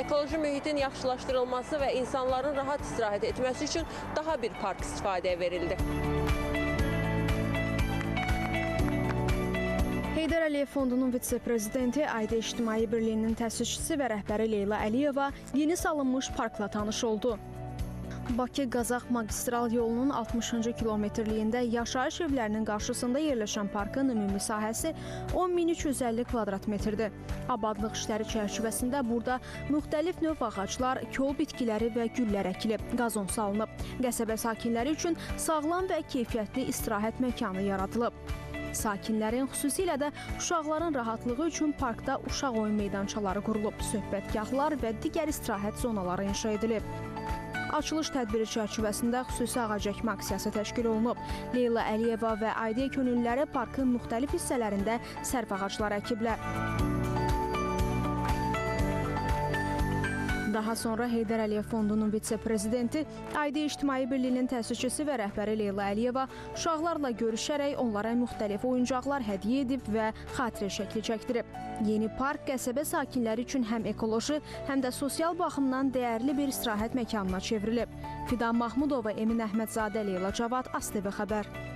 ekoloji mühitin yaxşılaşdırılması və insanların rahat istirahət etməsi üçün daha bir park istifadəyə verildi. Heydər Əliyev Fondunun vitse-prezidenti, Aidiya İctimai Birliyinin təsisçisi və rəhbəri Leyla Əliyeva yeni salınmış parkla tanış oldu. Bakı-Qazax magistral yolunun 60-cı kilometrliyində yaşayış evlərinin qarşısında yerləşən parkın ümumi sahəsi 10.350 kvadrat metrdir. Abadlıq işləri çərçivəsində burada müxtəlif növ ağaclar, kol bitkiləri və güllər əkilib, qazon salınıb. Qəsəbə sakinləri üçün sağlam və keyfiyyətli istirahət məkanı yaradılıb. Sakinlərin, xüsusilə də uşaqların rahatlığı üçün parkda uşaq oyun meydançaları qurulub, söhbətgahlar və digər istirahət zonaları inşa edilib. Açılış tədbiri çərçivəsində xüsusi ağac əkmə aksiyası təşkil olunub. Leyla Əliyeva və Aidiya könüllüləri parkın müxtəlif hissələrində sərf ağacları əkiblər. Daha sonra Heydər Əliyev Fondunun vitse-prezidenti, Aidiya İctimai Birliyinin təsisçisi və rəhbəri Leyla Əliyeva uşaqlarla görüşərək onlara müxtəlif oyuncaqlar hədiyyə edib və xatirə şəkli çəkdirib. Yeni park qəsəbə sakinləri üçün həm ekoloji, həm də sosial baxımdan dəyərli bir istirahət məkanına çevrilib. Fidan Mahmudova, Emin Əhmədzadə, Leyla Cavad, ASTV xəbər.